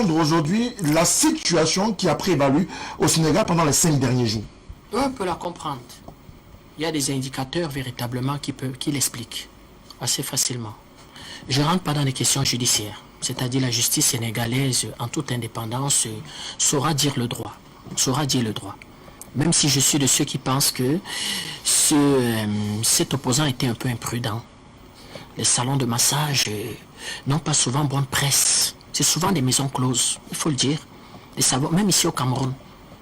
aujourd'hui la situation qui a prévalu au Sénégal pendant les 5 derniers jours? On peut la comprendre. Il y a des indicateurs véritablement qui l'expliquent assez facilement. Je ne rentre pas dans les questions judiciaires, c'est-à-dire la justice sénégalaise, en toute indépendance, saura dire le droit. Saura dire le droit. Même si je suis de ceux qui pensent que cet opposant était un peu imprudent. Les salons de massage n'ont pas souvent bonne presse. C'est souvent des maisons closes, il faut le dire. Même ici au Cameroun,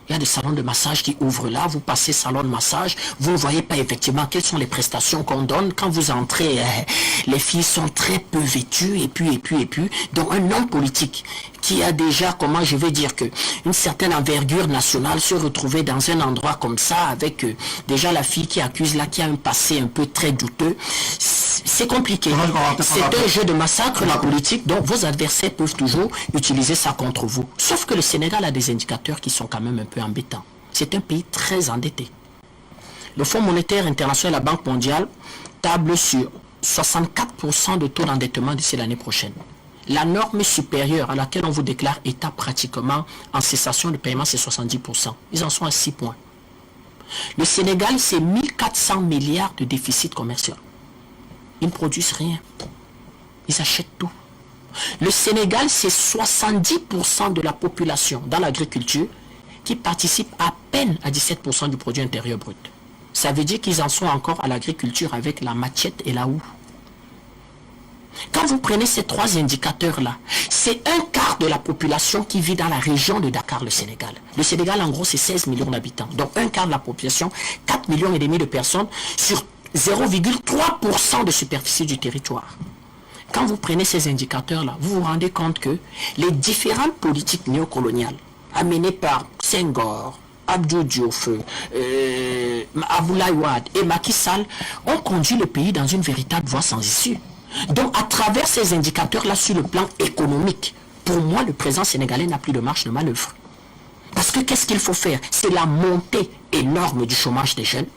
il y a des salons de massage qui ouvrent là. Vous passez salon de massage, vous ne voyez pas effectivement quelles sont les prestations qu'on donne. Quand vous entrez, les filles sont très peu vêtues et puis. Donc un homme politique qui a déjà, comment je vais dire, une certaine envergure nationale, se retrouver dans un endroit comme ça avec déjà la fille qui accuse là, qui a un passé un peu très douteux. C'est compliqué. C'est un jeu de massacre, la politique, donc vos adversaires peuvent toujours utiliser ça contre vous. Sauf que le Sénégal a des indicateurs qui sont quand même un peu embêtants. C'est un pays très endetté. Le Fonds monétaire international, la Banque mondiale, table sur 64% de taux d'endettement d'ici l'année prochaine. La norme supérieure à laquelle on vous déclare État pratiquement en cessation de paiement, c'est 70%. Ils en sont à 6 points. Le Sénégal, c'est 1400 milliards de déficit commercial. Ils ne produisent rien. Ils achètent tout. Le Sénégal, c'est 70% de la population dans l'agriculture qui participe à peine à 17% du produit intérieur brut. Ça veut dire qu'ils en sont encore à l'agriculture avec la machette et la houe. Quand vous prenez ces 3 indicateurs-là, c'est un quart de la population qui vit dans la région de Dakar, le Sénégal. Le Sénégal, en gros, c'est 16 millions d'habitants. Donc, un quart de la population, 4,5 millions de personnes sur 0,3% de superficie du territoire. Quand vous prenez ces indicateurs-là, vous vous rendez compte que les différentes politiques néocoloniales amenées par Senghor, Abdou Diouf, Abdoulaye Wade et Macky Sall ont conduit le pays dans une véritable voie sans issue. Donc, à travers ces indicateurs-là, sur le plan économique, pour moi, le président sénégalais n'a plus de marge de manœuvre. Parce que qu'est-ce qu'il faut faire? C'est la montée énorme du chômage des jeunes.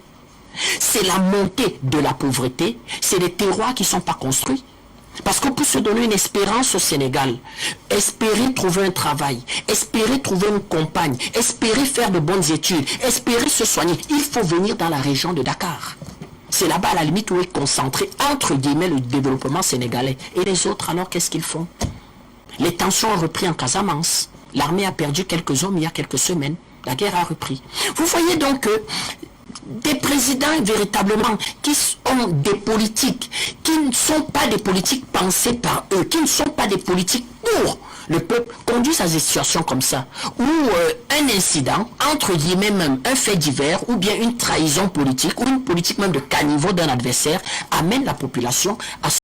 C'est la montée de la pauvreté. C'est les terroirs qui ne sont pas construits. Parce qu'on peut se donner une espérance au Sénégal, espérer trouver un travail, espérer trouver une compagne, espérer faire de bonnes études, espérer se soigner. Il faut venir dans la région de Dakar. C'est là-bas, à la limite, où est concentré, entre guillemets, le développement sénégalais. Et les autres, alors, qu'est-ce qu'ils font? Les tensions ont repris en Casamance. L'armée a perdu quelques hommes il y a quelques semaines. La guerre a repris. Vous voyez donc que des présidents véritablement qui ont des politiques, qui ne sont pas des politiques pensées par eux, qui ne sont pas des politiques pour le peuple, conduisent à des situations comme ça, où un incident, entre guillemets même un fait divers, ou bien une trahison politique, ou une politique même de caniveau d'un adversaire, amène la population à